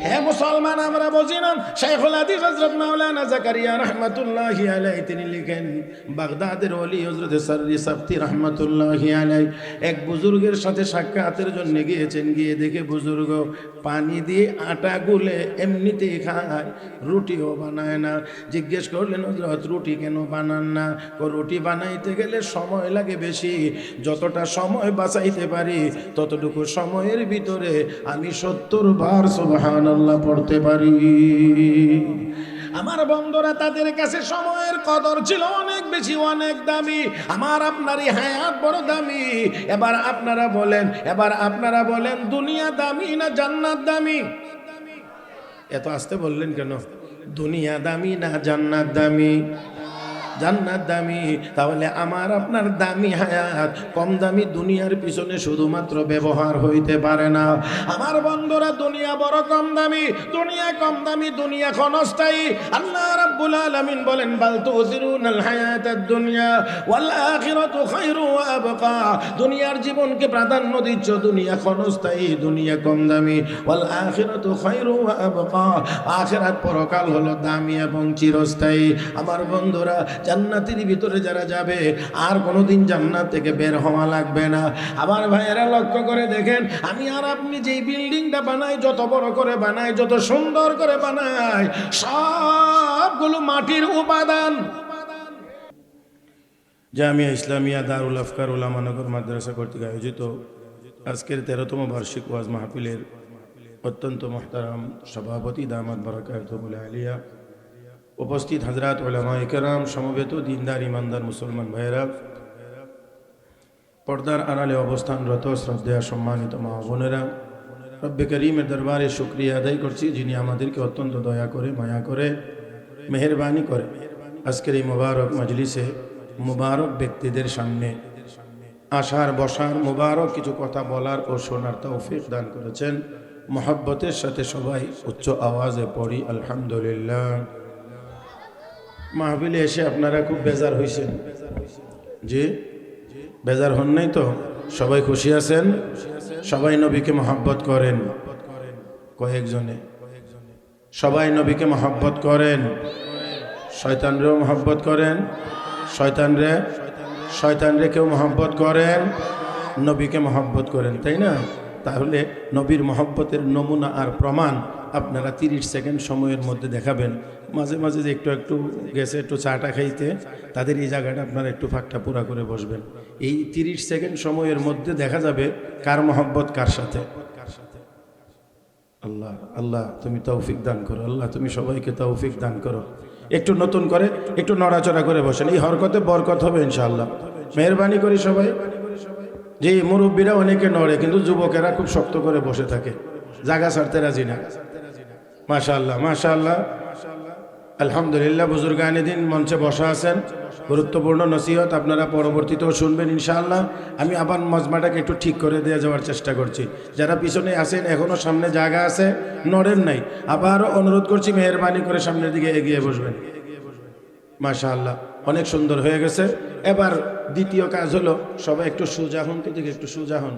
হে মুসলমান, আমরা বুঝি না। শাইখুল হাদিস হযরত মাওলানা জাকারিয়া রাহমাতুল্লাহি আলাইহি তিনি লিখেন, বাগদাদের ওলি হযরত সাররি সাফতি রাহমাতুল্লাহি আলাইহি এক বুজুর্গের সাথে সাক্ষাতের জন্য গিয়েছেন। গিয়ে দেখে বুজুর্গ পানি দিয়ে আটা গুলে এমনিতেই খায়, রুটিও বানায় না। জিজ্ঞেস করলেন, হযরত রুটি কেন বানান না? রুটি বানাইতে গেলে সময় লাগে বেশি, যতটা সময় বাঁচাইতে পারি ততটুকু সময়ের ভিতরে আমি 70 বার সুবহানাল্লাহ পড়তে পারি। আমার বন্ধুরা, তাদের কাছে সময়ের কদর ছিল অনেক বেশি, অনেক দামি। আমার আপনারই হায়াত বড় দামি। এবার আপনারা বলেন দুনিয়া দামি না জান্নাত দামি? এত আসতে বললেন কেন? দুনিয়া দামি না জান্নাত দামি? জান্নাত দামি। তাহলে আমার আপনার দামি হায়াত কম দামি দুনিয়ার পিছনে শুধুমাত্র ব্যবহার হইতে পারে না। আমার বন্ধুরা, দুনিয়া বড় কম দামি, দুনিয়া কম দামি, দুনিয়া ক্ষণস্থায়ী। আল্লাহ রাব্বুল আলামিন বলেন, বাল তুসিরুনাল হায়াতাদ দুনিয়া ওয়াল আখিরাতু খায়রু ওয়া আবকা। দুনিয়ার জীবনকে প্রাধান্য দিচ্ছ, দুনিয়া ক্ষণস্থায়ী, দুনিয়া কম দামি। ওয়াল আখিরাতু খায়রু ওয়া আবকা, আখিরাত পরকাল হলো দামি এবং চিরস্থায়ী। আমার বন্ধুরা, জান্নাতের ভিতরে যারা যাবে আর কোনোদিন জান্নাত থেকে বের হওয়া লাগবে না। আবার ভাইয়েরা লক্ষ্য করে দেখেন, আমি আর আপনি যেই বিল্ডিংটা বানাই, যত বড় করে বানাই, যত সুন্দর করে বানাই, সবগুলো মাটির উপাদান। জামিয়া ইসলামিয়া দারুল আফকার উলামানগর মাদ্রাসা কর্তৃক আয়োজিত আজকের 13তম বার্ষিক ওয়াজ মাহফিলের অত্যন্ত মুহতারাম সভাপতি দামাত বারাকাতুহুল আলিয়া, উপস্থিত হযরত উলামায়ে কেরাম, সমবেত দিনদার ইমানদার মুসলমান ভাইয়েরা, পর্দার আড়ালে অবস্থানরত শ্রদ্ধেয় সম্মানিত মা বোনেরা, রব্বে করিমের দরবারে শুকরিয়া আদায় করছি, যিনি আমাদেরকে অত্যন্ত দয়া করে, মায়া করে, মেহেরবানি করে আজকের এই মুবারক মজলিসে মুবারক ব্যক্তিদের সামনে আসার, বসার, মুবারক কিছু কথা বলার ও শোনার তৌফিক দান করেছেন। মহব্বতের সাথে সবাই উচ্চ আওয়াজে পড়ি আলহামদুলিল্লাহ। মাহফিলে এসে আপনারা খুব বেজার হয়েছেন? জি, বেজার হন নাই তো? সবাই খুশি আছেন? সবাই নবীকে মহব্বত করেন? কয়েকজনে। সবাই নবীকে মহব্বত করেন? শয়তানরেও মহব্বত করেন? শয়তানরে কেউ মহব্বত করেন? নবীকে মহব্বত করেন, তাই না? তাহলে নবীর মহব্বতের নমুনা আর প্রমাণ আপনারা 30 সেকেন্ড সময়ের মধ্যে দেখাবেন। মাঝে মাঝে যে একটু গেছে একটু চাটা খাইতে, তাদের এই জায়গাটা আপনারা একটু ফাঁকটা পুরা করে বসবেন। এই 30 সেকেন্ড সময়ের মধ্যে দেখা যাবে কার মহব্বত কার সাথে। আল্লাহ আল্লাহ তুমি তৌফিক দান করো, আল্লাহ তুমি সবাইকে তৌফিক দান করো। একটু নতুন করে একটু নড়াচড়া করে বসেন, এই হরকতে বরকত হবে ইনশাআল্লাহ। মেহরবানি করি সবাই। যে মুরব্বীরা অনেকে নড়ে, কিন্তু যুবকেরা খুব শক্ত করে বসে থাকে, জায়গা ছাড়তে রাজি না। মাশাআল্লাহ মাশাআল্লাহ, আলহামদুলিল্লাহ। বুজুর্গানে দিন মঞ্চে বসা আছেন, গুরুত্বপূর্ণ নসিহত আপনারা পরবর্তীতেও শুনবেন ইনশাআল্লাহ। আমি আবার মজমাটাকে একটু ঠিক করে দিয়ে যাওয়ার চেষ্টা করছি। যারা পিছনে আছেন, এখনও সামনে জায়গা আছে, নড়েন নাই, আবারও অনুরোধ করছি মেহরবানি করে সামনের দিকে এগিয়ে বসবেন। মাশাআল্লাহ, অনেক সুন্দর হয়ে গেছে। এবার দ্বিতীয় কাজ হলো, সবাই একটু সোজা হন, দিকে একটু সোজা হন।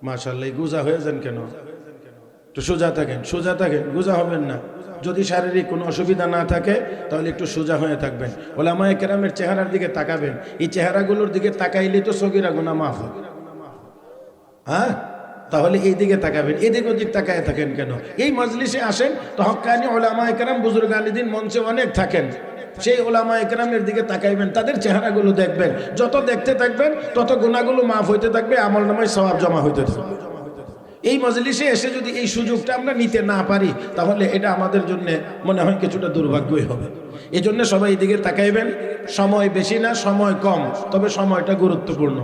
মাশাআল্লাহ, গুজা হয়ে যান কেন? একটু সোজা থাকেন, সোজা থাকেন, গুজা হবেন না। যদি শারীরিক কোনো অসুবিধা না থাকে তাহলে একটু সোজা হয়ে থাকবেন। উলামায়ে কেরামের চেহারার দিকে তাকাবেন। এই চেহারাগুলোর দিকে তাকাইলেই তো সগীরা গুনাহ মাফ হয়। হ্যাঁ, তাহলে এই দিকে তাকাবেন, এদিক ওদিক তাকায় থাকেন কেন? এই মজলিসে আসেন তো হক্কানি উলামায়ে কেরাম বুজুর্গানে দিন মঞ্চে অনেক থাকেন, সেই উলামায়ে কেরামের দিকে তাকাইবেন, তাদের চেহারাগুলো দেখবেন। যত দেখতে থাকবেন তত গুনাহগুলো মাফ হইতে থাকবে, আমলনামায় সওয়াব জমা হইতে থাকবে। এই মজলিসে এসে যদি এই সুযোগটা আমরা নিতে না পারি তাহলে এটা আমাদের জন্য মনে হয় কিছুটা দুর্ভাগ্যই হবে। এই জন্য সবাই এদিকে তাকাইবেন। সময় বেশি না, সময় কম, তবে সময়টা গুরুত্বপূর্ণ।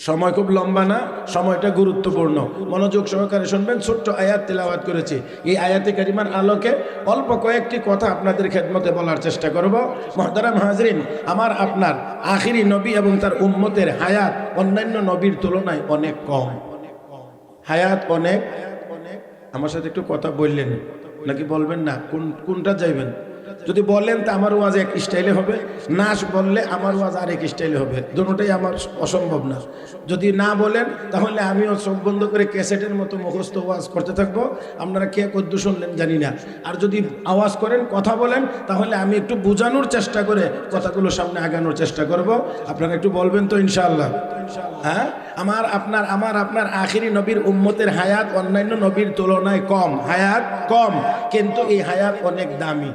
সময় খুব লম্বা না, সময়টা গুরুত্বপূর্ণ। মনোযোগ সহকারে শুনবেন। ছোট্ট আয়াত তেলাওয়াত করেছি, এই আয়াতে কারিমার আলোকে অল্প কয়েকটি কথা আপনাদের খেদমতে বলার চেষ্টা করব। মুহতারাম হাজরিন, আমার আপনার আখিরি নবী এবং তার উম্মতের হায়াত অন্যান্য নবীর তুলনায় অনেক কম। হায়াত অনেক। আমার সাথে একটু কথা বললেন নাকি বলবেন না? কোনটা যাইবেন? যদি বলেন তা আমার ওয়াজ এক স্টাইলে হবে, নাচ বললে আমার ওয়াজ আরেক স্টাইলে হবে, দুটোটাই আমার অসম্ভব না। যদি না বলেন তাহলে আমিও চোখ বন্ধ করে ক্যাসেটের মতো মুখস্থ ওয়াজ করতে থাকবো, আপনারা কে কদ্দু শুনলেন জানি না। আর যদি আওয়াজ করেন, কথা বলেন, তাহলে আমি একটু বোঝানোর চেষ্টা করে কথাগুলো সামনে আগানোর চেষ্টা করব। আপনারা একটু বলবেন তো ইনশাআল্লাহ? হ্যাঁ, আমার আপনার আখিরি নবীর উম্মতের হায়াত অন্যান্য নবীর তুলনায় কম, হায়াত কম, কিন্তু এই হায়াত অনেক দামি।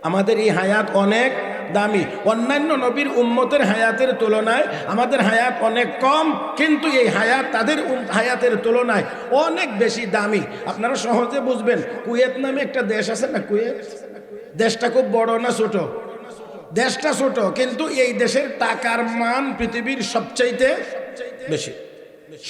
আমাদের এই হায়াত অনেক দামি। অন্যান্য নবীর উম্মতের হায়াতের তুলনায় আমাদের হায়াত অনেক কম, কিন্তু এই হায়াত তাদের হায়াতের তুলনায় অনেক বেশি দামি। আপনারা সহজে বুঝবেন। কুয়েত নামে একটা দেশ আছে না, কুয়েত দেশটা খুব বড় না ছোট? দেশটা ছোট, কিন্তু এই দেশের টাকার মান পৃথিবীর সবচাইতে বেশি,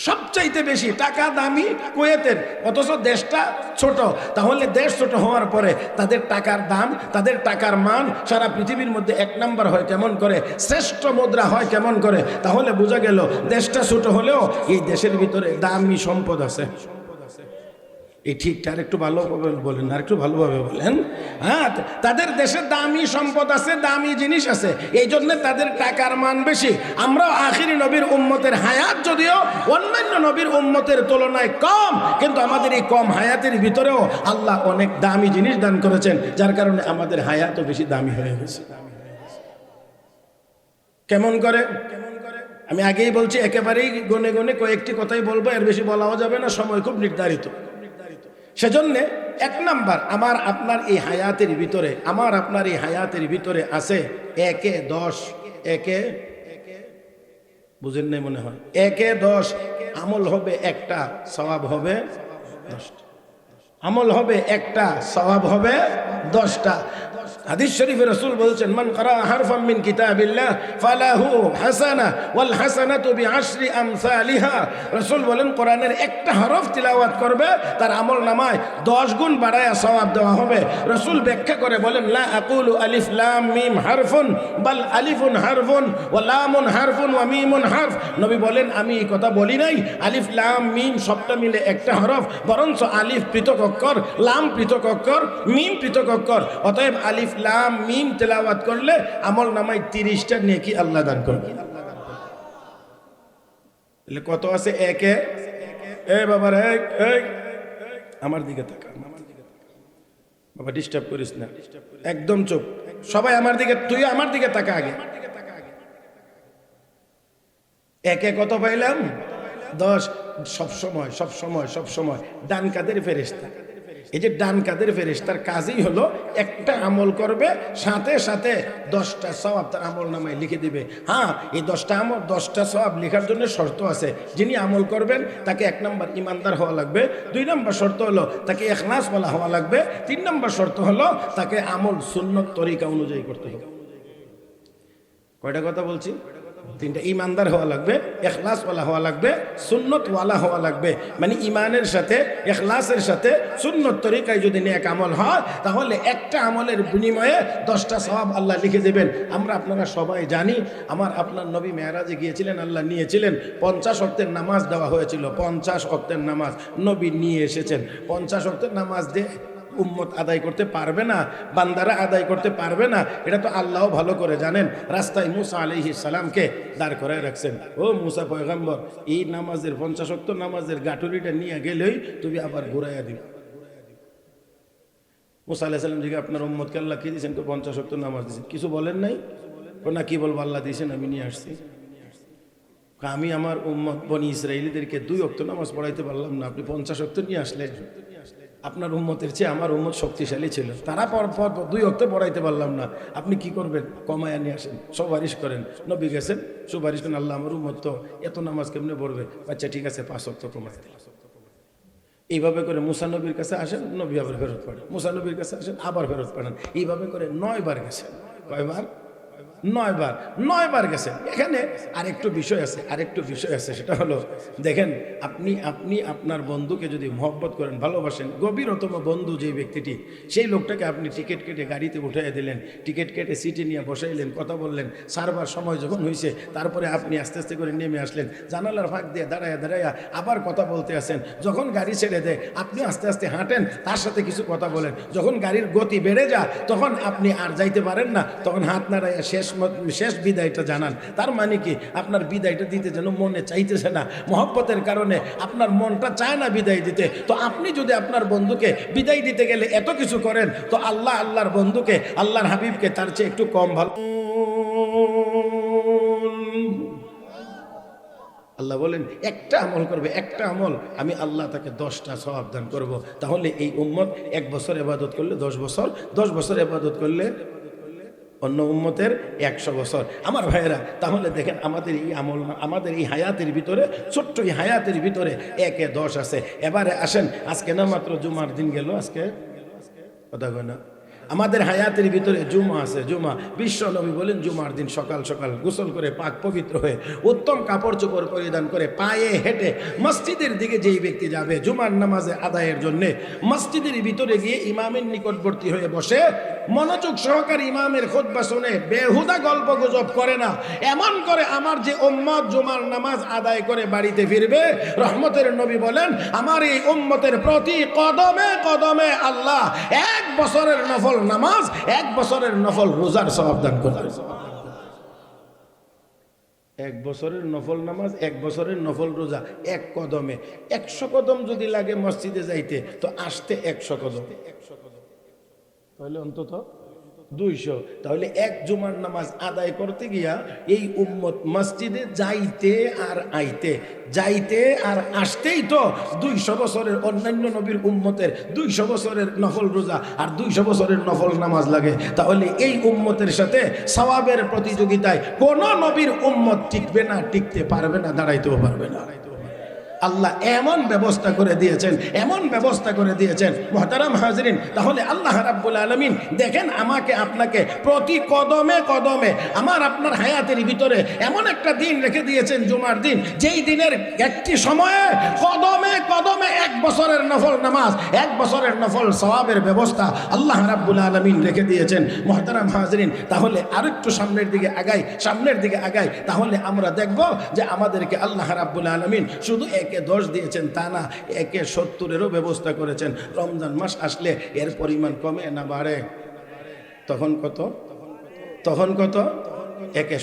সবচাইতে বেশি টাকা দামি কুয়েতের, অথচ দেশটা ছোট। তাহলে দেশ ছোট হওয়ার পরে তাদের টাকার দাম, তাদের টাকার মান সারা পৃথিবীর মধ্যে এক নাম্বার হয় কেমন করে, শ্রেষ্ঠ মুদ্রা হয় কেমন করে? তাহলে বোঝা গেল দেশটা ছোট হলেও এই দেশের ভিতরে দামি সম্পদ আছে। এই ঠিকটা আর একটু ভালোভাবে বলেন, আর একটু ভালোভাবে বলেন। হ্যাঁ, তাদের দেশে দামি সম্পদ আছে, দামি জিনিস আছে, এই জন্য তাদের টাকার মান বেশি। আমরাও আখিরি নবীর উম্মতের হায়াত যদিও অন্যান্য নবীর উম্মতের তুলনায় কম, কিন্তু আমাদের এই কম হায়াতের ভিতরেও আল্লাহ অনেক দামি জিনিস দান করেছেন, যার কারণে আমাদের হায়াতও বেশি দামি হয়ে গেছে। কেমন করে? আমি আগেই বলছি, একেবারেই গনে গনে কয়েকটি কথাই বলবো, এর বেশি বলাও যাবে না, সময় খুব নির্ধারিত। সেজন্য এক নাম্বার, আমার আপনার এই হায়াতের ভিতরে আছে একে 10, একে বুঝেন নাই মনে হয়, একে 10 আমল হবে একটা, সওয়াব হবে 10টা। আমল হবে একটা, সওয়াব হবে 10টা। হাদিস শরীফে রাসূল বলছেন, মান ক্বারা হারফাম মিন কিতাবিল্লাহ ফালাহু হাসানাহ ওয়াল হাসানাতু বিআশরি আমসালিহা। রাসূল বলেন, কোরআনের একটা হরফ তিলাওয়াত করবে, তার আমল নামায় 10 গুণ বাড়ায়া সওয়াব দেওয়া হবে। রাসূল ব্যাখ্যা করে বলেন, লা আকুলু আলিফ লাম মিম হারফুন বাল আলিফুন হারফুন ওয়া লামুন হারফুন ওয়া মিমুন হারফ। নবী বলেন, আমি এই কথা বলি নাই আলিফ লাম মিম সবটা মিলে একটা হরফ, বরঞ্চ আলিফ পৃথক অক্ষর, লাম পৃথক অক্ষর, মিম পৃথক অক্ষর। অতএব আলিফ লাম মিম তেলাওয়াত করলে আমল নামায় 30টা নেকি আল্লাহ দান করবে। কত আছে? একে, এ বাবার, আমার দিকে তাকা, বাবা ডিস্টার্ব করিস না, একদম চুপ, সবাই আমার দিকে, তুই আমার দিকে তাকা আগে। একে কত পাইলাম? 10। সবসময় ডান কাদের ফেরেশতা, এই যে ডান কাদের ফেরেশতার কাজই হলো একটা আমল করবে, সাথে সাথে 10টা সওয়াব তার আমল নামায় লিখে দিবে। হ্যাঁ, এই 10টা আমল, 10টা সওয়াব লেখার জন্য শর্ত আছে। যিনি আমল করবেন তাকে 1 নম্বর ইমানদার হওয়া লাগবে, 2 নম্বর শর্ত হলো তাকে ইখলাস ওয়ালা হওয়া লাগবে, 3 নম্বর শর্ত হলো তাকে আমল সুন্নত তরিকা অনুযায়ী করতে হবে। কয়টা কথা বলছি? 3টা। ইমানদার হওয়া লাগবে, ইখলাস ওয়ালা হওয়া লাগবে, সুন্নত ওয়ালা হওয়া লাগবে। মানে ইমানের সাথে, ইখলাসের সাথে সুন্নত তরিকায় যদি নেক আমল হয়, তাহলে একটা আমলের বিনিময়ে 10টা সওয়াব আল্লাহ লিখে দেবেন। আপনারা সবাই জানি, আপনার নবী মেরাজে গিয়েছিলেন, আল্লাহ নিয়েছিলেন, 50 ওয়াক্তের নামাজ দেওয়া হয়েছিল। 50 ওয়াক্তের নামাজ নবী নিয়ে এসেছেন। 50 ওয়াক্তের নামাজ দিয়ে উম্মত আদায় করতে পারবে না, বান্দারা আদায় করতে পারবে না, এটা তো আল্লাহ ভালো করে জানেন। রাস্তায় মুসা আলাইহিস সালামকে দাঁড় করায় রাখছেন, ও মুসা পয়গম্বর, এই নামাজের 50 ওয়াক্ত নামাজের গাঠুরিটা নিয়ে গেলেই তুমি আবার ঘুরাইয়া দিও। মুসা আলাইহিস সালাম জিজ্ঞাসা, আপনার উম্মতকে আল্লাহ কি দিয়েছেন? 50 ওয়াক্ত নামাজ দিয়েছেন। কিছু বলেন নাই? না, কি বলবো, আল্লাহ দিয়েছেন, আমি নিয়ে আসছি। আমি আমার উম্মত বনি ইসরাইলীদেরকে 2 ওয়াক্ত নামাজ পড়াইতে পারলাম না, আপনি 50 ওয়াক্ত নিয়ে আসলেন। আপনার উম্মতের চেয়ে আমার উম্মত শক্তিশালী ছিল, তারা 2 ওয়াক্ত পড়াইতে পারলাম না, আপনি কি করবেন? কমায়া নিয়ে আসেন, সুপারিশ করেন। নবী গেছেন, সুপারিশ করেন, আল্লাহ আমার উম্মত তো এত নামাজ কেমনে পড়বে? আচ্ছা ঠিক আছে, 5 ওয়াক্ত কমাই দিন। এইভাবে করে মুসা নবীর কাছে আসেন, নবী আবার ফেরত পড়েন, মুসা নবীর কাছে আসেন, আবার ফেরত পড়েন। এইভাবে করে 9 বার গেছেন। কয়বার? 9 বার 9 বার গেছেন। এখানে আরেকটু বিষয় আছে, সেটা হলো দেখেন, আপনি আপনার বন্ধুকে যদি মহব্বত করেন, ভালোবাসেন, গভীরতম বন্ধু যেই ব্যক্তিটি, সেই লোকটাকে আপনি টিকিট কেটে গাড়িতে উঠাইয়া দিলেন, টিকিট কেটে সিটে নিয়ে বসাইলেন, কথা বললেন, সারবার সময় যখন হয়েছে তারপরে আপনি আস্তে আস্তে করে নেমে আসলেন, জানালার ফাঁক দিয়ে দাঁড়ায়া আবার কথা বলতে আসেন। যখন গাড়ি ছেড়ে দেয় আপনি আস্তে আস্তে হাঁটেন, তার সাথে কিছু কথা বলেন। যখন গাড়ির গতি বেড়ে যায় তখন আপনি আর যাইতে পারেন না, তখন হাত নাড়াইয়া শেষ বিদায়টা জানান। তার মানে কি, আপনার বিদায়টা দিতে যেন মনে চাইতেছে না, মহব্বতের কারণে আপনার মনটা চায় না বিদায় দিতে। তো আপনি যদি আপনার বন্ধুকে বিদায় দিতে গেলে এত কিছু করেন, তো আল্লাহর বন্ধুকে, আল্লাহর হাবিবকে তার চেয়ে একটু কম ভালো। আল্লাহ বলেন একটা আমল করবে, একটা আমল, আমি আল্লাহ তাকে 10টা সওয়াব দান করবো। তাহলে এই উম্মত 1 বছর ইবাদত করলে 10 বছর, 10 বছর ইবাদত করলে অন্য উম্মতের 100 বছর। আমার ভাইয়েরা, তাহলে দেখেন আমাদের এই আমল, আমাদের এই হায়াতের ভিতরে, ছোট্ট এই হায়াতের ভিতরে 1-এ 10 আছে। এবারে আসেন, আজকে না মাত্র জুমার দিন গেল, আজকে কথা কয় না, আমাদের হায়াতের ভিতরে জুমা আছে। জুমা, বিশ্ব নবী বলেন জুমার দিন সকাল সকাল গোসল করে পাক পবিত্র হয়ে উত্তম কাপড় চোপড় পরিধান করে পায়ে হেঁটে মসজিদের দিকে যেই ব্যক্তি যাবে জুমার নামাজে আদায়ের জন্যে, মসজিদের ভিতরে গিয়ে ইমামের নিকটবর্তী হয়ে বসে মনোযোগ সহকারে ইমামের খুতবা শুনে বেহুদা গল্প গুজব করে না, এমন করে আমার যে উম্মত জুমার নামাজ আদায় করে বাড়িতে ফিরবে, রহমতের নবী বলেন আমার এই উম্মতের প্রতি কদমে কদমে আল্লাহ 1 বছরের নফল নামাজ, 1 বছরের নফল রোজার সওয়াব দান করবে। 1 বছরের নফল নামাজ, 1 বছরের নফল রোজা, 1 কদমে। 100 কদম যদি লাগে মসজিদে যাইতে, তো আসতে 100 কদম, তাহলে অন্তত 200। তাহলে 1 জুমার নামাজ আদায় করতে গিয়া এই উম্মত মসজিদে যাইতে আর আসতেই তো 200 বছরের অন্যান্য নবীর উম্মতের 200 বছরের নফল রোজা আর 200 বছরের নফল নামাজ লাগে। তাহলে এই উম্মতের সাথে সওয়াবের প্রতিযোগিতায় কোন নবীর উম্মত টিকবে না, টিকতে পারবে না, দাঁড়াইতেও পারবে না। আল্লাহ এমন ব্যবস্থা করে দিয়েছেন, মুহতারাম হাজরিন। তাহলে আল্লাহ রাব্বুল আলামিন দেখেন আমাকে আপনাকে প্রতি কদমে কদমে আমার আপনার হায়াতের ভিতরে এমন একটা দিন রেখে দিয়েছেন, জুমার দিন, যেই দিনের একটি সময়ে কদমে কদমে 1 বছরের নফল নামাজ, 1 বছরের নফল সওয়াবের ব্যবস্থা আল্লাহ রাব্বুল আলামিন রেখে দিয়েছেন। মুহতারাম হাজরিন, তাহলে আরেকটু সামনের দিকে আগাই, তাহলে আমরা দেখব যে আমাদেরকে আল্লাহ রাব্বুল আলামিন শুধু 1-এ 10 দিয়েছেন তা না, 1-এ 70-এরও ব্যবস্থা করেছেন। রমজান মাস আসলে এর পরিমাণ কমে না বাড়ে? তখন কত? 1-এ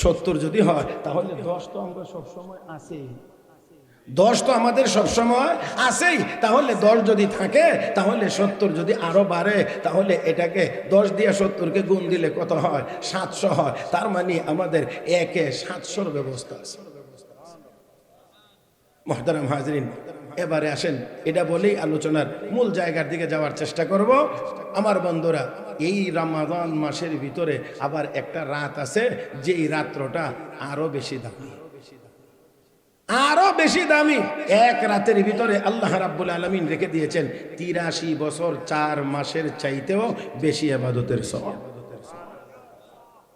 70 যদি হয়, তাহলে 10 তো আমরা সবসময় আছেই, 10 তো আমাদের সবসময় আছেই। তাহলে 10 যদি থাকে, তাহলে 70 যদি আরো বাড়ে, তাহলে এটাকে 10 দিয়ে 70-কে গুণ দিলে কত হয়? 700 হয়। তার মানে আমাদের 1-এ 700-র ব্যবস্থা আছে। মুহতারাম হাজরিন, এবারে আসেন, এটা বলেই আলোচনার মূল জায়গার দিকে যাওয়ার চেষ্টা করব। আমার বন্ধুরা, এই রমাদান মাসের ভিতরে আবার একটা রাত আছে, যেই রাত্রটা আরো বেশি দামি। 1 রাতের ভিতরে আল্লাহ রাব্বুল আলামিন রেখে দিয়েছেন 83 বছর 4 মাসের চাইতেও বেশি ইবাদতের সওয়াব।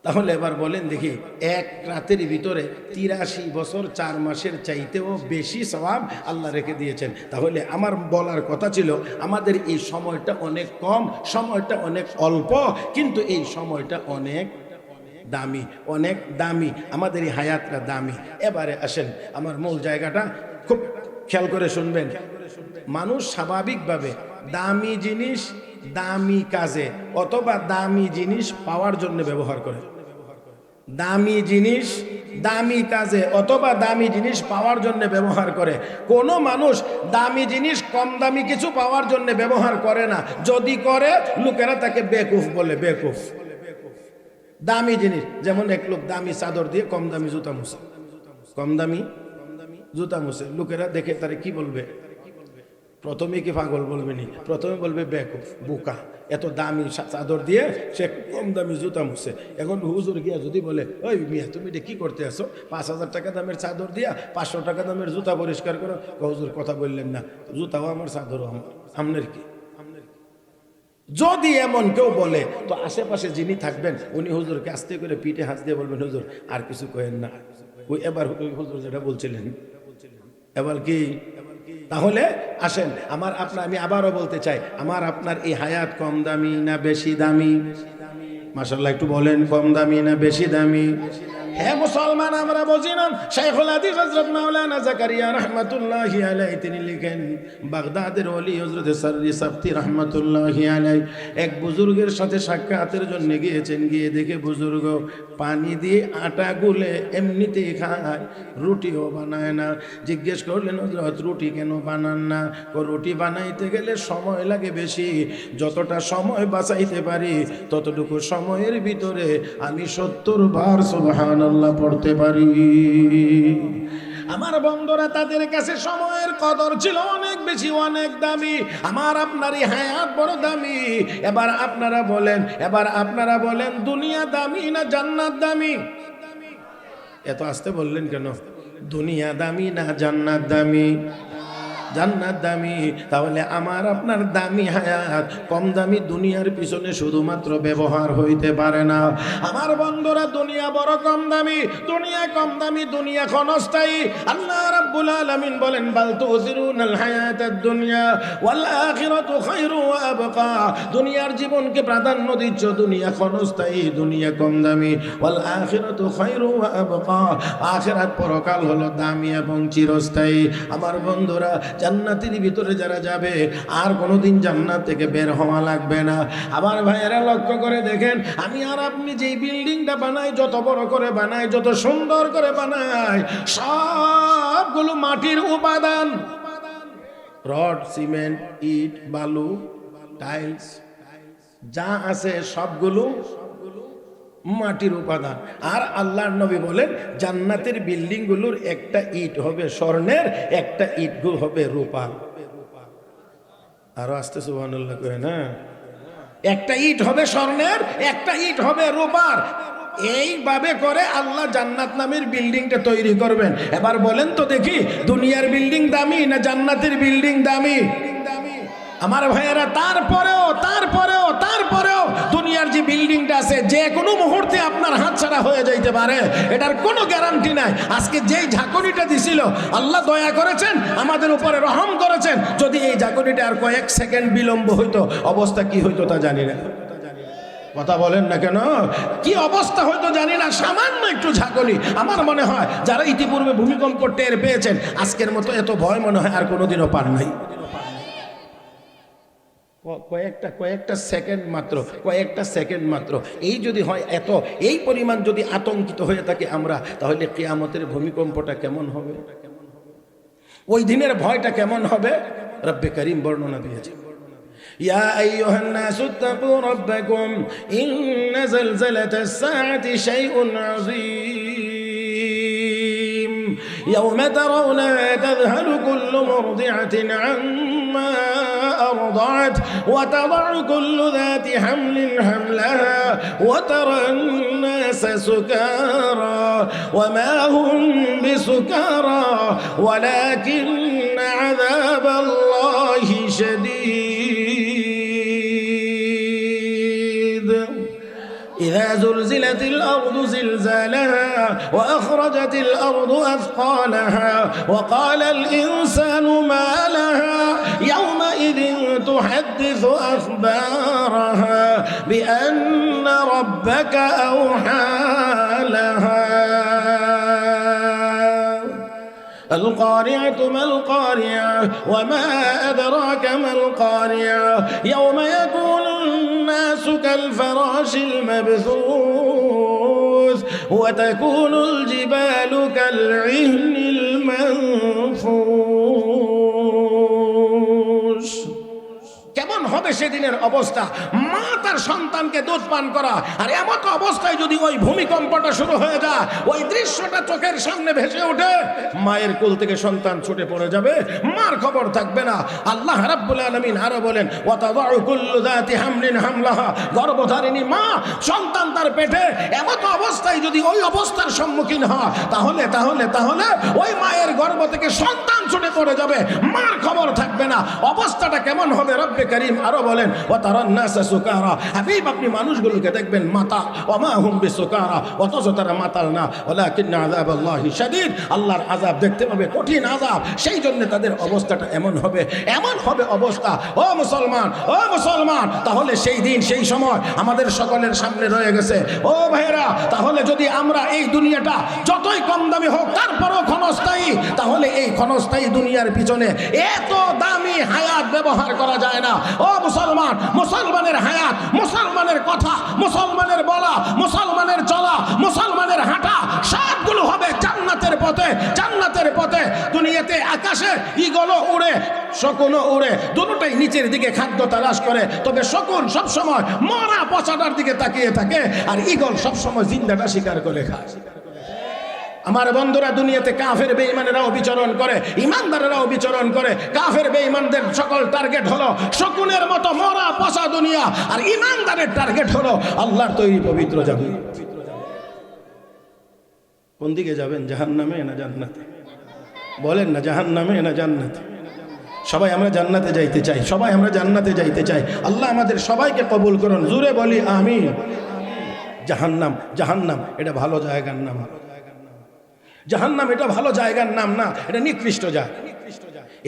তাহলে এবার বলেন দেখি, 1 রাতের ভিতরে 83 বছর 4 মাসের চাইতেও বেশি সওয়াব আল্লাহ রেখে দিয়েছেন। তাহলে আমার বলার কথা ছিল, আমাদের এই সময়টা অনেক কম, সময়টা অনেক অল্প, কিন্তু এই সময়টা অনেক দামি, আমাদের এই হায়াতটা দামি। এবারে আসেন, আমার মূল জায়গাটা খুব খেয়াল করে শুনবেন। মানুষ স্বাভাবিকভাবে দামি জিনিস দামি কাজে অথবা দামি জিনিস পাওয়ার জন্য ব্যবহার করে, দামি জিনিস দামি কাজে অথবা দামি জিনিস পাওয়ার জন্য ব্যবহার করে। কোনো মানুষ দামি জিনিস কম দামি কিছু পাওয়ার জন্য ব্যবহার করে না, যদি করে লোকেরা তাকে বেকুফ বলে। বেকুফ দামি জিনিস, যেমন এক লোক দামি চাদর দিয়ে কম দামি জুতা মুছে, লোকেরা দেখে তারে কি বলবে? প্রথমে কি পাগল বলবে নি, প্রথমে বলবে বেকুফ, বোকা। এত দামি চাদর দিয়ে সে কম দামি জুতা মুছে। এখন হুজুর গিয়া যদি বলে, ওই মিয়া তুমি এটা কি করতে আসো, 5000 টাকা দামের চাদর দিয়া 500 টাকা দামের জুতা পরিষ্কার করো। হুজুর কথা বললেন না, জুতাও আমার চাদরও আমার, আমনের কি? যদি এমন কেউ বলে তো আশেপাশে যিনি থাকবেন উনি হুজুরকে আস্তে করে পিঠে হাত দিয়ে বলবেন, হুজুর আর কিছু কয়েন না। ওই এবার ওই হুজুর যেটা বলছিলেন এবার কি। তাহলে আসেন আমি আবারও বলতে চাই, আমার আপনার এই হায়াত কম দামি না বেশি দামি? মাশাআল্লাহ একটু বলেন, কম দামি না বেশি দামি? হ্যাঁ মুসলমান, আমরা বুঝি না। শাইখুল হাদিস হযরত মাওলানা জাকারিয়া রাহমাতুল্লাহি আলাইহি তিনি লিখেন, বাগদাদের ওলি হযরত সাররি সাফতি রাহমাতুল্লাহি আলাইহি এক বুজুর্গের সাথে সাক্ষাতের জন্য গিয়েছেন। গিয়ে দেখে বুজুর্গ পানি দিয়ে আটা গুলে এমনিতেই খায়, রুটিও বানায় না। জিজ্ঞেস করলেন, হযরত রুটি কেন বানান না? রুটি বানাইতে গেলে সময় লাগে বেশি, যতটা সময় বাঁচাইতে পারি ততটুকু সময়ের ভিতরে আমি 70 বার সুবহানাল্লাহ পড়তে পারি। আমার বন্ধুরা, তাদের কাছে সময়ের কদর ছিল অনেক বেশি, অনেক দামি। আমার আপনারই হায়াত বড় দামি। এবার আপনারা বলেন দুনিয়া দামি না জান্নাত দামি? এত আসতে বললেন কেন? দুনিয়া দামি না জান্নাত দামি? জান্নাত দামি। তাহলে আমার আপনার দামি হায়াত কম দামি দুনিয়ার পিছনে শুধুমাত্র ব্যবহার হইতে পারে না। আমার বন্ধুরা, দুনিয়া বড় কম দামি, দুনিয়া কম দামি, দুনিয়া ক্ষণস্থায়ী। আল্লাহ রাব্বুল আলামিন বলেন, বাল তুসিরুনাল হায়াতাদ দুনিয়া ওয়াল আখিরাতু খায়রু ওয়া আবকা। দুনিয়ার জীবনকে প্রাধান্য দিচ্ছ, দুনিয়া ক্ষণস্থায়ী, দুনিয়া কম দামি। ওয়াল আখিরাতু খায়রু ওয়া আবকা, আখিরাত পরকাল হলো দামি এবং চিরস্থায়ী। আমার বন্ধুরা, জান্নাতের ভিতরে যারা যাবে আর কোনোদিন জান্নাত থেকে বের হওয়া লাগবে না। আবার ভাইয়েরা লক্ষ্য করে দেখেন, আমি আর আপনি যেই বিল্ডিংটা বানাই, যত বড় করে বানাই, যত সুন্দর করে বানাই, সবগুলো মাটির উপাদান। রড, সিমেন্ট, ইট, বালু, টাইলস যা আছে সবগুলো মাটির উপাদান। আর আল্লাহর নবী বলেন, জান্নাতের বিল্ডিং গুলোর একটা ইট হবে স্বর্ণের, একটা ইট হবে রূপার। আরো আসতে সুবহানাল্লাহ কয় না? একটা ইট হবে স্বর্ণের, একটা ইট হবে রূপার। এইভাবে করে আল্লাহ জান্নাত নামের বিল্ডিংটা তৈরি করবেন। এবার বলেন তো দেখি, দুনিয়ার বিল্ডিং দামি না জান্নাতের বিল্ডিং দামি? আমার ভাইয়েরা, তারপরেও দুনিয়ার যে বিল্ডিংটা আছে, যে কোনো মুহূর্তে আপনার হাতছাড়া হয়ে যাইতে পারে, এটার কোনো গ্যারান্টি নাই। আজকে যেই ঝাঁকুনিটা দিছিল, আল্লাহ দয়া করেছেন, আমাদের উপরে রহম করেছেন। যদি এই ঝাঁকুনিটা আর কয়েক সেকেন্ড বিলম্ব হইতো, অবস্থা কি হইতো তা জানি না। কথা বলেন না কেন? কি অবস্থা হয়তো জানি না। সামান্য একটু ঝাঁকুনি, আমার মনে হয় যারা ইতিপূর্বে ভূমিকম্প টের পেয়েছেন, আজকের মতো এত ভয় মনে হয় আর কোনোদিনও পার নাই। কয়েকটা সেকেন্ড মাত্র এই যদি হয়, এই পরিমাণ যদি আতঙ্কিত হয়ে থাকে আমরা, তাহলে কিয়ামতের ভূমিকম্পটা কেমন হবে? ওই দিনের ভয়টা কেমন হবে? রব্বে করিম বর্ণনা দিয়েছে, ইয়া আইয়ুহান নাসু তাকু রাব্বাকুম ইন্না যালজালাতাস সাআতি শাইউন আযীম ইয়াওমা তারাউনা তাযহালু কুল্লু মুরদি'াতিন আম্মা أرضعت وتضع كل ذات حمل حملها وترى الناس سكارى وما هم بسكارى ولكن عذاب الله شديد إذا زلزلت الأرض زلزالها وأخرجت الأرض أثقالها وقال الإنسان ما لها يومئذ تحدث أخبارها بأن ربك أوحى لها القارعة ما القارعة وما أدراك ما القارعة يوم يكون الناس كالفراش المبثوث وتكون الجبال كالعهن المنفوش কেমন হবে সেদিনের অবস্থা? মা তার সন্তানকে দুধ পান করা, আর এমন অবস্থায় যদি ওই ভূমিকম্পটা শুরু হয়ে যায়, ওই দৃশ্যটা চোখের সামনে ভেসে ওঠে, মায়ের কোল থেকে সন্তান ছুটে পড়ে যাবে, মার খবর থাকবে না। আল্লাহ রাব্বুল আলামিন আরো বলেন, ওয়া তাদাউ কুল্লু যাতি হামলিন হামলাহা, গর্ভধারিণী মা সন্তান তার পেটে, এমন অবস্থায় যদি ওই অবস্থার সম্মুখীন হয়, তাহলে ওই মায়ের গর্ভ থেকে সন্তান ছুটে পড়ে যাবে, মার খবর থাকবে না। অবস্থাটা কেমন হবে? রব্বে কারীম আরো বলেন ওয়া তারান নাসা সুকারা, হাবিব আপনি মানুষগুলোকে দেখবেন মাতা ওয়া মা হুম বিসুকারা, অথচ তারা মাতাল না, ওয়ালাকিন্না আযাবাল্লাহি শাদীদ, আল্লাহর আযাব দেখতে পাবে, কঠিন আযাব, সেই জন্য তাদের অবস্থাটা এমন হবে অবস্থা। ও মুসলমান, ও মুসলমান, তাহলে সেই দিন সেই সময় আমাদের সকলের সামনে রয়ে গেছে। ও ভাইরা, তাহলে যদি আমরা এই দুনিয়াটা যতই কম দামি হোক তারপরও ক্ষণস্থায়ী, তাহলে এই ক্ষণস্থায়ী দুনিয়ার পিছনে এত দামি হায়াত ব্যবহার করা যায় না। ও মুসলমান, মুসলমানের হায়াত, মুসলমানের কথা, মুসলমানের বলা, মুসলমানের চলা, মুসলমানের হাঁটা সবগুলো হবে জান্নাতের পথে, জান্নাতের পথে। দুনিয়াতে আকাশে ঈগলও উড়ে, শকুনও উড়ে, দুটোটাই নিচের দিকে খাদ্য তালাশ করে, তবে শকুন সবসময় মরা পচাটার দিকে তাকিয়ে থাকে আর ঈগল সবসময় জিন্দাটা শিকার করে খায়। আমার বন্ধুরা, দুনিয়াতে কাফের বেঈমানেরাও বিচরণ করে, ইমানদারেরাও বিচরণ করে। কাফের বেঈমানদের সকল টার্গেট হলো শকুনের মতো মরা পচা দুনিয়া, আর ইমানদারের টার্গেট হলো আল্লাহর তৈরি পবিত্র জান্নাত। কোন দিকে যাবেন, জাহান্নামে না জান্নাতে? বলেন না, জাহান্নামে না জান্নাতে? সবাই আমরা জান্নাতে যাইতে চাই, সবাই আমরা জান্নাতে যাইতে চাই। আল্লাহ আমাদের সবাইকে কবুল করুন, জোরে বলি আমিন। জাহান্নাম, জাহান্নাম এটা ভালো জায়গার নাম। জাহান্নাম এটা ভালো জায়গার নাম না, এটা নিকৃষ্ট জায়গা।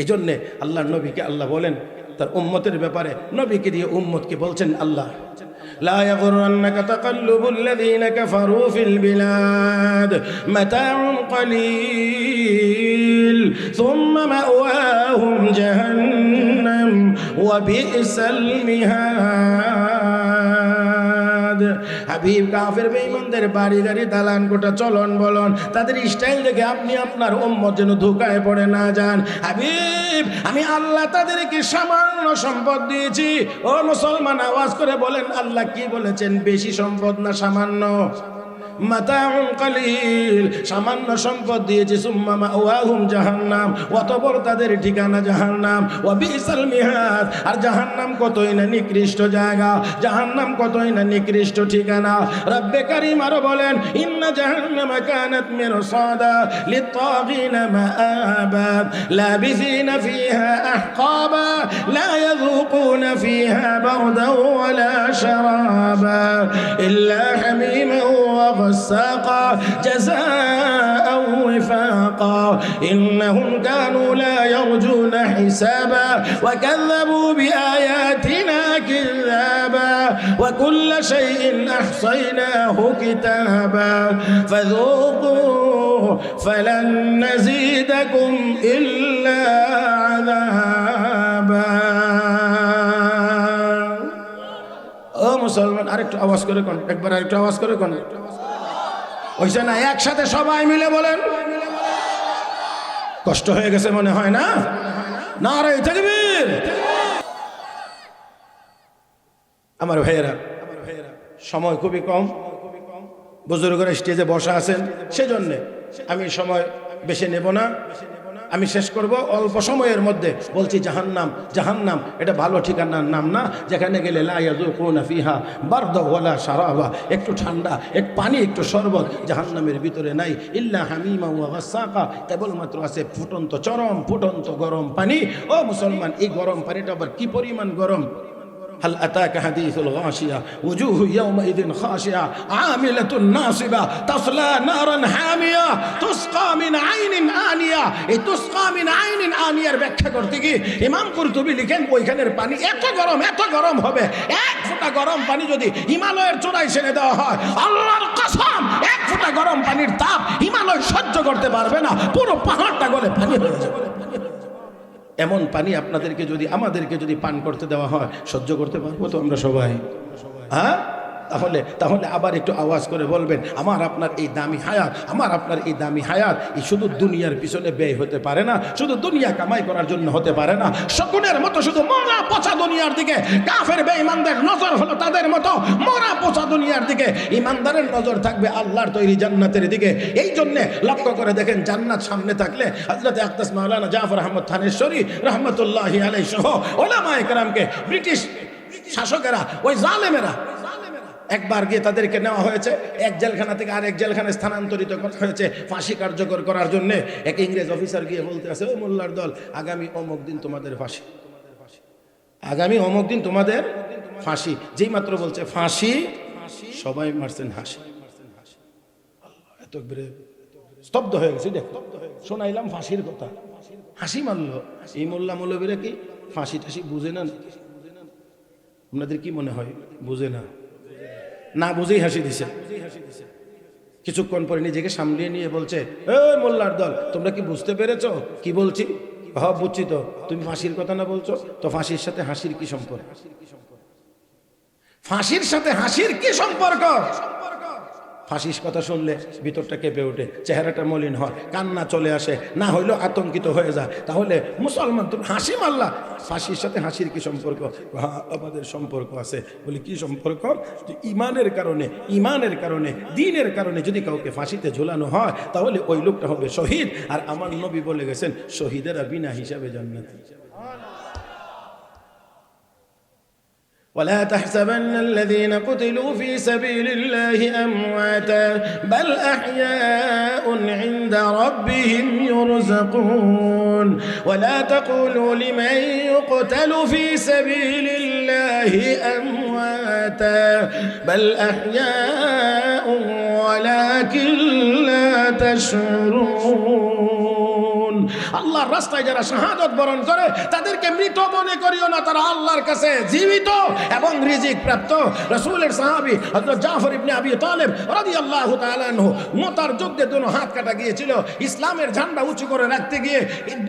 এজন্যে আল্লাহর নবীকে আল্লাহ বলেন তার উম্মতের ব্যাপারে, নবীকে দিয়ে উম্মতকে বলছেন আল্লাহ, লা ইয়াগুররান্নাকা তাকাল্লুবুল লাযীনা কাফারু ফিল বিলাদ মাতাউন কালীল সুম্মা মাওয়াহুম জাহান্নাম ওয়া বি'সাল মিহাদ। হাবিব, কাফের বেঈমানদের বাড়ি গাড়ি দালান কোঠা চলন বলন, তাদের স্টাইল দেখে আপনি আপনার উম্মত যেন ধোঁকায় পড়ে না যান। হাবিব, আমি আল্লাহ তাদেরকে সামান্য সম্পদ দিয়েছি। ও মুসলমান, আওয়াজ করে বলেন আল্লাহ কি বলেছেন, বেশি সম্পদ না সামান্য? মাতাউন কালীল, সামান্য সম্পদ দিয়েছে। সুম্মা মাওয়াহুম জাহান্নাম, অতঃপর তাদের ঠিকানা জাহান্নাম। ওয়া বিসাল মিহাদ, আর জাহান্নাম কতই না নিকৃষ্ট জায়গা, জাহান্নাম কতই না নিকৃষ্ট ঠিকানা। রব্বে কারীম আরো বলেন, ইন্না জাহান্নামা কানাত মিরসাদা লিত্তাগিনা মাআবা লাবিসিনা ফিহা আহকাবা লা ইয়াযুকুনা ফিহা বারদান ওয়ালা শারাবা ইল্লা হামীমান ওয়া غساقا جزاء وفاقا إنهم كانوا لا يرجون حسابا وكذبوا بآياتنا كذابا وكل شيء أحصيناه كتابا فذوقوا فلن نزيدكم إلا عذابا। ও মুসলমান, আরেকটু আওয়াজ করে কোন, একবার আরেকটু আওয়াজ করে কোন, হইছে না? একসাথে সবাই মিলে বলেন। কষ্ট হয়ে গেছে মনে হয় না? নারে তাকবীর। আমার ভাইয়েরা, সময় খুবই কম, বুজুর্গরা স্টেজে বসা আছেন, সেজন্য আমি সময় বেশি নেব না, আমি শেষ করব অল্প সময়ের মধ্যে। বলছি জাহান্নাম, জাহান্নাম এটা ভালো ঠিকানার নাম না, যেখানে গেলে লা ইয়াযুকুনা ফিহা বারদা ওয়ালা শারাবা, একটু ঠান্ডা, এক পানি, একটু শরবত জাহান্নামের ভিতরে নাই। ইল্লা হামিমা ওয়া গাসাকা, কেবলমাত্র আছে ফুটন্ত, চরম ফুটন্ত গরম পানি। ও মুসলমান, এই গরম পানিটা আবার কি পরিমাণ গরম! هل أتاك حديث الغاشية وجوه يومئذ خاشعة عاملة ناصبة تصلى نارا حامية تسقى من عين آنية। এই তুসকা মিন আইনিন আনিয়ার ব্যাখ্যা করতে গিয়ে ইমাম কুরতুবী লিখেন, ওইখানের পানি এত গরম, এত গরম হবে, এক ফোঁটা গরম পানি যদি হিমালয়ের চূড়ায় ছেড়ে দেওয়া হয়, আল্লাহর কসম, এক ফোঁটা গরম পানির তাপ হিমালয় সহ্য করতে পারবে না, পুরো পাহাড়টা গলে পানি হয়ে যাবে। এমন পানি আপনাদেরকে যদি, আমাদেরকে যদি পান করতে দেওয়া হয়, সহ্য করতে পারবো তো আমরা সবাই? হ্যাঁ, তাহলে আবার একটু আওয়াজ করে বলবেন, আমার আপনার এই দামি হায়াত, আমার আপনার এই দামি হায়াত এই শুধু দুনিয়ার পিছনে ব্যয় হতে পারে না, শুধু দুনিয়া কামাই করার জন্য হতে পারে না। শকুনের মতো শুধু মরা পচা দুনিয়ার দিকে কাফের বেঈমানদের নজর হলো তাদের মতো মরা পচা দুনিয়ার দিকে, ইমানদারের নজর থাকবে আল্লাহর তৈরি জান্নাতের দিকে। এই জন্য লক্ষ্য করে দেখেন, জান্নাত সামনে থাকলে হযরত আকদাস মাওলানা জাফর আহমদ থানেশ্বরী রহমতুল্লাহি আলাইহি সহ ওলামায়ে কেরামকে ব্রিটিশ শাসকেরা, ওই জালেমেরা একবার গিয়ে তাদেরকে নেওয়া হয়েছে, এক জেলখানা থেকে আরেক জেলখানায় স্থানান্তরিত করা হয়েছে ফাঁসি কার্যকর করার জন্য। এক ইংরেজ অফিসার গিয়ে বলতে আছে, ও মোল্লার দল, আগামী অমুক দিন তোমাদের ফাঁসি। আগামী অমুক দিন তোমাদের ফাঁসি। যেই মাত্র বলছে ফাঁসি, সবাই মারছেন হাসি। এত স্তব্ধ হয়ে গেছে। দেখো, শোনাইলাম ফাঁসির কথা, হাসি মারলো। এই মোল্লা মৌলবীরা কি ফাঁসি টাসি বুঝে না? আপনাদের কি মনে হয় বুঝে না? না বুঝেই হাসি দিছে। কিছুক্ষণ পরে নিজেকে সামলিয়ে নিয়ে বলছে, এই মোল্লার দল, তোমরা কি বুঝতে পেরেছো কি বলছি? হ্যাঁ বুঝছি। তো তুমি ফাঁসির কথা না বলছো, তো ফাঁসির সাথে হাসির কি সম্পর্ক? ফাঁসির সাথে হাসির কি সম্পর্ক? ফাঁসির কথা শুনলে ভিতরটা কেঁপে ওঠে, চেহারাটা মলিন হয়, কান্না চলে আসে, না হইলেও আতঙ্কিত হয়ে যায়। তাহলে মুসলমান তুমি হাসি মারলা, ফাঁসির সাথে হাসির কি সম্পর্ক? আমাদের সম্পর্ক আছে। বলি কি সম্পর্ক? ইমানের কারণে দ্বীনের কারণে যদি কাউকে ফাঁসিতে ঝুলানো হয়, তাহলে ওই লোকটা হবে শহীদ। আর আমার নবী বলে গেছেন, শহীদেরা বিনা হিসাবে জান্নাতি। ولا تحسبن الذين قتلوا في سبيل الله أمواتا بل أحياء عند ربهم يرزقون ولا تقولوا لمن يقتل في سبيل الله أمواتا بل أحياء ولكن لا تشعرون। আল্লাহর রাস্তায় যারা শাহাদাত বরণ করে তাদেরকে মৃত মনে করিও না, তারা আল্লাহর কাছে জীবিত এবং রিজিক প্রাপ্ত। রাসূলের সাহাবী হযরত জাফর ইবনে আবি তালেব রাদিয়াল্লাহু তাআলা আনহু মুতার যুদ্ধে দুনো হাত কাটা গিয়েছিল। ইসলামের ঝান্ডা উঁচু করে রাখতে গিয়ে,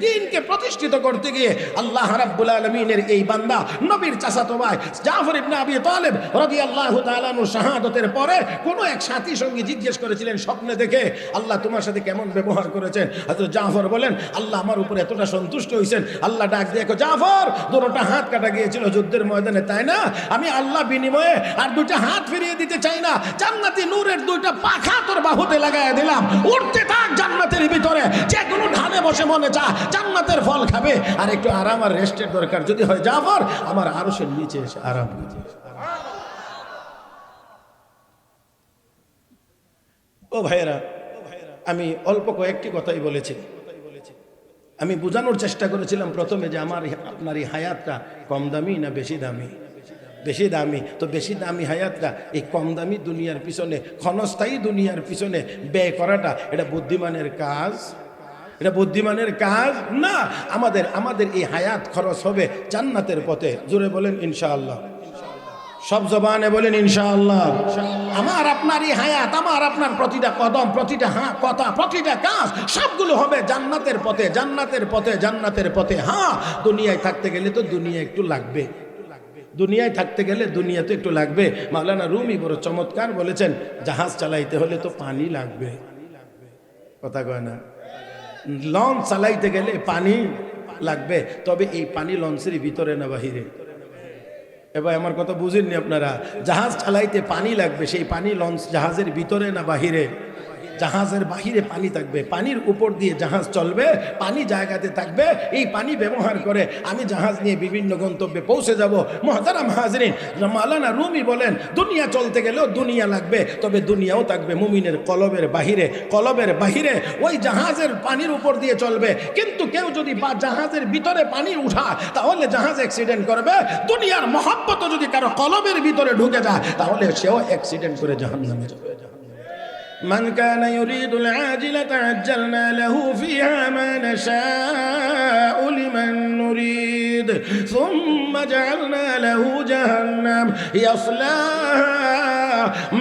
দ্বীনকে প্রতিষ্ঠিত করতে গিয়ে আল্লাহ রাব্বুল আলামিনের এই বান্দা নবীর চাচাতো ভাই জাফর ইবনে আবি তালেব রাদিয়াল্লাহু তাআলা আনহু শাহাদাতের পরে কোন এক সাথী সঙ্গী জিজ্ঞেস করেছিলেন স্বপ্নে দেখে, আল্লাহ তোমার সাথে কেমন ব্যবহার করেছেন? হযরত জাফর বলেন, আল্লাহ আমার উপরে এতটা সন্তুষ্ট হয়েছেন। আল্লাহ ডাক দিয়ে, জাফর দুটোটা হাত কাটা গিয়েছিল যুদ্ধের ময়দানে, তাই না? আমি আল্লাহ বিনিময়ে আর দুইটা হাত ফিরিয়ে দিতে চাই না। জান্নাতি নূরের দুইটা পাখা তোর বাহুতে লাগায় দিলাম, উঠতে থাক জান্নাতের ভিতরে, যে কোনো ধানে বসে মনে চা জান্নাতের ফল খাবে। আর একটু আরাম আর রেস্টের দরকার যদি হয়, জাফর আমার আরশের নিচে এসে আরাম নিচে। ও ভাইয়েরা, আমি অল্প কয়েকটি কথাই বলেছি। আমি বোঝানোর চেষ্টা করেছিলাম প্রথমে যে আপনার এই হায়াতটা কম দামি না বেশি দামি? বেশি দামি। তো বেশি দামি হায়াতটা এই কম দামি দুনিয়ার পিছনে, ক্ষণস্থায়ী দুনিয়ার পিছনে ব্যয় করাটা, এটা বুদ্ধিমানের কাজ? এটা বুদ্ধিমানের কাজ না। আমাদের এই হায়াত খরচ হবে জান্নাতের পথে। জোরে বলেন ইনশাআল্লাহ, সব জবানে বলেন ইনশাআল্লাহ। আমার আপনার এই হায়াত, আমার আপনার প্রতিটা কদম, প্রতিটা কথা, প্রতিটা কাজ, সবগুলো হবে জান্নাতের পথে, জান্নাতের পথে, জান্নাতের পথে। হ্যাঁ, দুনিয়ায় থাকতে গেলে তো দুনিয়া একটু লাগবে, দুনিয়ায় থাকতে গেলে দুনিয়া তো একটু লাগবে। মাওলানা রুমি বড় চমৎকার বলেছেন, জাহাজ চালাইতে হলে তো পানি লাগবে। কথা কয় না? লঞ্চ চালাইতে গেলে পানি লাগবে, তবে এই পানি লঞ্চের ভিতরে না বাহিরে? এবার আমার কথা বুঝেননি আপনারা? জাহাজ চালাইতে পানি লাগবে, সেই পানি লঞ্চ জাহাজের ভিতরে না বাহিরে? জাহাজের বাহিরে পানি থাকবে, পানির উপর দিয়ে জাহাজ চলবে, পানি জায়গাতে থাকবে। এই পানি ব্যবহার করে আমি জাহাজ নিয়ে বিভিন্ন গন্তব্যে পৌঁছে যাব। মুহতারাম হাজরিন, মাওলানা রুমি বলেন, দুনিয়া চলতে গেলেও দুনিয়া লাগবে, তবে দুনিয়াও থাকবে মুমিনের কলবের বাহিরে। কলবের বাহিরে ওই জাহাজের পানির উপর দিয়ে চলবে, কিন্তু কেউ যদি জাহাজের ভিতরে পানি উঠায় তাহলে জাহাজ অ্যাক্সিডেন্ট করবে। দুনিয়ার মহব্বত যদি কারো কলবের ভিতরে ঢুকে যায় তাহলে সেও অ্যাক্সিডেন্ট করে জাহান্নামে যাবে। من كان يريد العاجلة عجلنا له فيها ما نشاء لمن نريد ثم جعلنا له جهنم يصلاها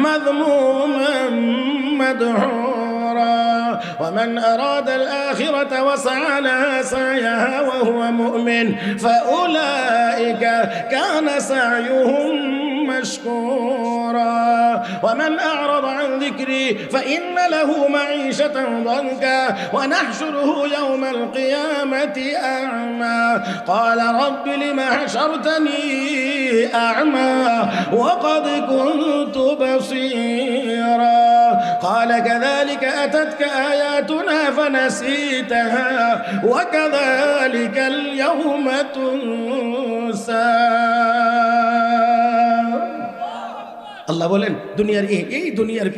مذموما مدحورا ومن أراد الآخرة وسعى لها سعيها وهو مؤمن فأولئك كان سعيهم مشكورا ومن أعرض عن ذكري فإن له معيشة ضنكا ونحشره يوم القيامة أعمى قال رب لم حشرتني أعمى وقد كنت بصيرا قال كذلك أتتك آياتنا فنسيتها وكذلك اليوم تنسى আল্লাহ বলেন দুনিয়ার এই দুনিয়ার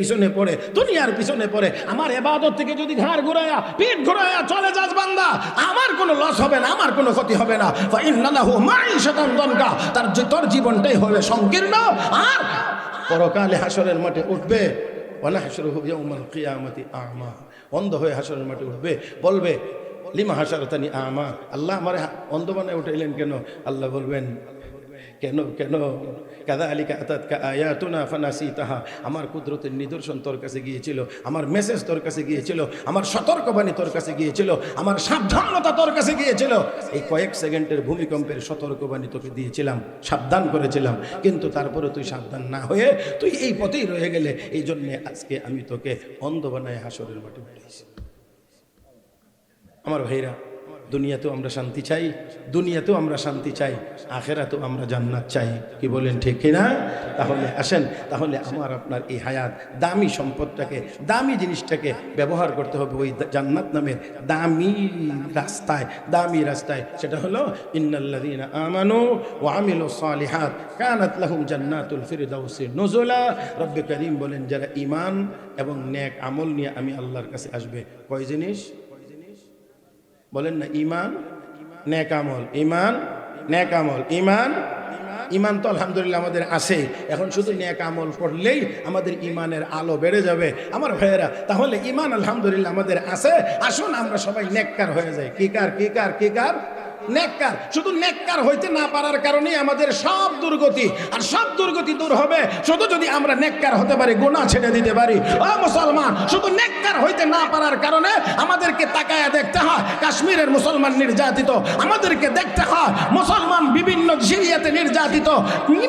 পিছনে পড়ে আমার ইবাদত থেকে যদি ঘাড় ঘুরায়া পিঠ ঘুরায়া চলে যাস বান্দা, আমার কোনো লস হবে না, আমার কোনো ক্ষতি হবে না। ফাইন্না লাহু মাঈশাতান দানকা, তোর জীবনটাই হবে সংকীর্ণ। আর পরকালে হাসরের মাঠে উঠবে, ওয়ানাহশুরুহু ইয়াউমাল কিয়ামাতি আ'মা, অন্ধ হয়ে হাসরের মাঠে উঠবে, বলবে লিমা হাশারতানি আ'মা, আল্লাহ আমারে অন্ধ বানায় উঠাইলেন কেন? আল্লাহ বলবেন কেন কাযালিকা আতাতকা আয়াতুনা ফানাসিতাহা, আমার কুদরতের নিদর্শন তোর কাছে গিয়েছিল, আমার মেসেজ তোর কাছে গিয়েছিল, আমার সতর্কবাণী তোর কাছে গিয়েছিল, আমার সাবধানতা তোর কাছে গিয়েছিল। এই কয়েক সেকেন্ডের ভূমিকম্পের সতর্কবাণী তোকে দিয়েছিলাম, সাবধান করেছিলাম, কিন্তু তারপরে তুই সাবধান না হয়ে তুই এই পথেই রয়ে গেলে। এই জন্যে আজকে আমি তোকে অন্ধ বানায় হাসরের মাঠে উঠাইছি। আমার ভাইরা, দুনিয়াতেও আমরা শান্তি চাই, দুনিয়াতেও আমরা শান্তি চাই, আখেরাতেও আমরা জান্নাত চাই। কি বলেন ঠিক কিনা? তাহলে আসেন, তাহলে আমার আপনার এই হায়াত দামি সম্পদটাকে, দামি জিনিসটাকে ব্যবহার করতে হবে ওই জান্নাত নামের দামি রাস্তায়। সেটা হলো ইন্নাল্লাযীনা আমানু ওয়া আমিলুস সালিহাত কানাত লাহুম জান্নাতুল ফিরদাউসি নুজুলা। রব্বে করিম বলেন যারা ঈমান এবং নেক আমল নিয়ে আমি আল্লাহর কাছে আসবে, কয় জিনিস বলেন না? ঈমান, নেক আমল, ঈমান, নেক আমল, ঈমান। ঈমান তো আলহামদুলিল্লাহ আমাদের আছে, এখন শুধু নেক আমল পড়লেই আমাদের ঈমানের আলো বেড়ে যাবে। আমার ভাইয়েরা, তাহলে ঈমান আলহামদুলিল্লাহ আমাদের আছে, আসুন আমরা সবাই নেককার হয়ে যাই। কি কার নেককার। শুধু নেককার হইতে না পারার কারণেই আমাদের সব দুর্গতি, আর সব দুর্গতি দূর হবে শুধু যদি আমরা নেককার হতে পারি, গুনাহ ছেড়ে দিতে পারি। ও মুসলমান, শুধু নেককার হইতে না পারার কারণে আমাদেরকে তাকায়া দেখতে হয় কাশ্মীরের মুসলমান নির্যাতিত, আমাদেরকে দেখতে হয় মুসলমান বিভিন্ন সিরিয়াতে নির্যাতিত,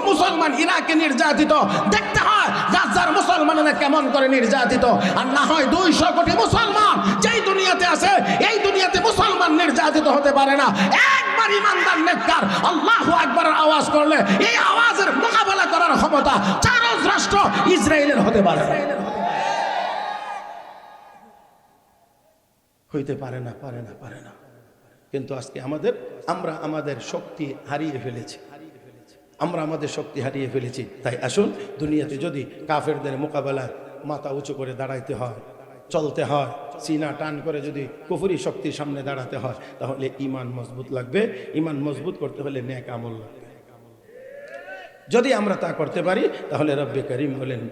মুসলমান ইরাকে নির্যাতিত, দেখতে হয় গাজার মুসলমানেরা কেমন করে নির্যাতিত। আর না হয় 200 কোটি মুসলমান যেই দুনিয়াতে আছে, এই দুনিয়াতে মুসলমান নির্যাতিত হতে পারে না। একবার ইমানদার নেককার আল্লাহু আকবার আওয়াজ করলে এই আওয়াজের মোকাবেলা করার ক্ষমতা চারজ রাষ্ট্র ইসরায়েলের হতে পারে হইতে পারে না। কিন্তু আজকে আমরা আমাদের শক্তি হারিয়ে ফেলেছি, তাই আসুন দুনিয়াতে যদি কাফেরদের মোকাবেলায় মাথা উঁচু করে দাঁড়াইতে হয়, চলতে হয়, সিনা টান করে যদি কুফরি শক্তির সামনে দাঁড়াতে হয়, তাহলে ঈমান মজবুত লাগবে। ঈমান মজবুত করতে হলে নেক আমল লাগবে। যদি আমরা তা করতে পারি তাহলে রব্বে করিম বলেন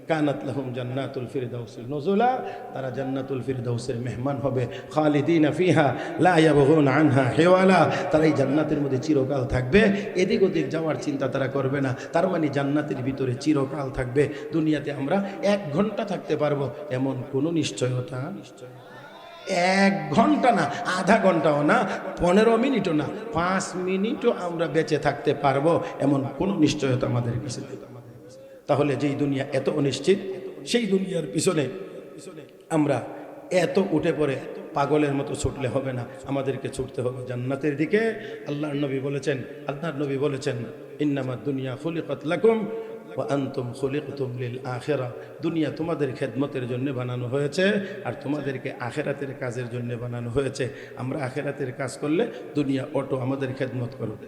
কানাত লাহুম জান্নাতুল ফিরদাউসি নুজুলা, তারা জান্নাতুল ফিরদাউসের মেহমান হবে। খালিদিনা ফিহা লা ইয়াবগুনা আনহা হিওয়ালা, তারা এই জান্নাতের মধ্যে চিরকাল থাকবে, এদিক ওদিক যাওয়ার চিন্তা তারা করবে না। তার মানে জান্নাতের ভিতরে চিরকাল থাকবে। দুনিয়াতে আমরা 1 ঘন্টা থাকতে পারবো এমন কোনো নিশ্চয়তা 1 ঘন্টা না, আধা ঘন্টাও না, 15 মিনিটও না, 5 মিনিটও আমরা বেঁচে থাকতে পারবো এমন কোনো নিশ্চয়তা আমাদের কাছে নেই। তাহলে যেই দুনিয়া এত অনিশ্চিত, সেই দুনিয়ার পিছনে আমরা এত উঠে পড়ে পাগলের মতো ছুটলে হবে না, আমাদেরকে ছুটতে হবে জান্নাতের দিকে। আল্লাহর নবী বলেছেন ইন্নামাদ দুনিয়া খুলিকাত লাকুম ওয়া আনতুম খুলিকতুম লিল আখিরা, দুনিয়া তোমাদের খেদমতের জন্য বানানো হয়েছে আর তোমাদেরকে আখিরাতের কাজের জন্য বানানো হয়েছে। আমরা আখিরাতের কাজ করলে দুনিয়া অটো আমাদের খেদমত করবে।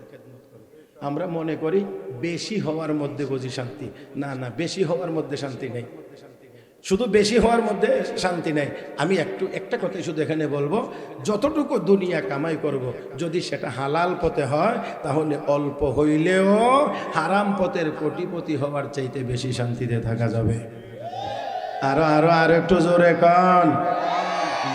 আমরা মনে করি বেশি হওয়ার মধ্যে বুঝি শান্তি, না, বেশি হওয়ার মধ্যে শান্তি নেই, শুধু বেশি হওয়ার মধ্যে শান্তি নেই। আমি একটা কথাই শুধু এখানে বলবো, যতটুকু দুনিয়া কামাই করব, যদি সেটা হালাল পথে হয় তাহলে অল্প হইলেও হারাম পথের কোটিপতি হওয়ার চাইতে বেশি শান্তিতে থাকা যাবে। আরো একটু জোরে কান।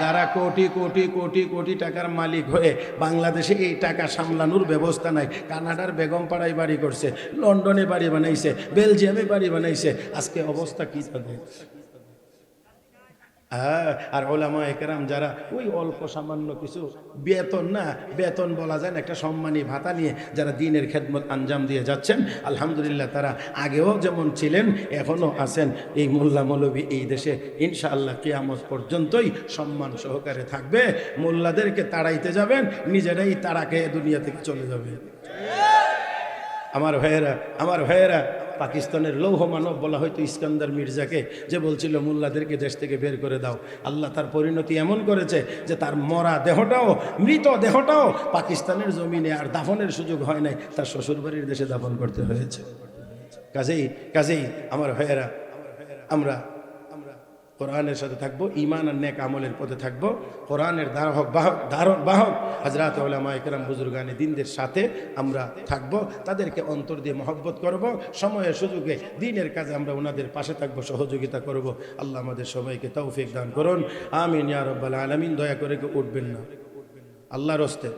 যারা কোটি কোটি কোটি কোটি টাকার মালিক হয়ে বাংলাদেশে এই টাকা সামলানোর ব্যবস্থা নাই, কানাডার বেগমপাড়ায় বাড়ি করছে, লন্ডনে বাড়ি বানাইছে, বেলজিয়ামে বাড়ি বানাইছে, আজকে অবস্থা কি তাদের? আর ওলামা একরাম যারা ওই অল্প সামান্য কিছু বেতন বলা যায় না, একটা সম্মানী ভাতা নিয়ে যারা দ্বীনের খেদমত আঞ্জাম দিয়ে যাচ্ছেন, আলহামদুলিল্লাহ তারা আগেও যেমন ছিলেন এখনও আছেন। এই মোল্লা মৌলবী এই দেশে ইনশাআল্লাহ কিয়ামত পর্যন্তই সম্মান সহকারে থাকবে। মোল্লাদেরকে তাড়াইতে যাবেন, নিজেরাই তাড়া খেয়ে দুনিয়া থেকে চলে যাবে। আমার ভাইয়েরা, পাকিস্তানের লৌহ মানব বলা হয়তো ইস্কান্দার মির্জাকে, যে বলছিল মোল্লাদেরকে দেশ থেকে বের করে দাও। আল্লাহ তার পরিণতি এমন করেছে যে তার মৃত দেহটাও পাকিস্তানের জমিনে আর দাফনের সুযোগ হয় নাই, তার শ্বশুরবাড়ির দেশে দাফন করতে হয়েছে। কাজেই কাজেই আমার ভাইয়েরা, আমরা কোরআনের সাথে থাকবো, ঈমান আর নেক আমলের পথে থাকবো, কোরআনের ধারক বাহক হযরত উলামা ইকরাম বুজুর্গানে দ্বীনদের সাথে আমরা থাকবো, তাদেরকে অন্তর দিয়ে মহব্বত করব, সময়ে সুযোগে দ্বীনের কাজে আমরা ওনাদের পাশে থাকবো, সহযোগিতা করব। আল্লাহ আমাদের সবাইকে তৌফিক দান করুন, আমিন ইয়া রাব্বাল আলামিন। দয়া করে কেউ উঠবেন না, আল্লাহর হস্তে।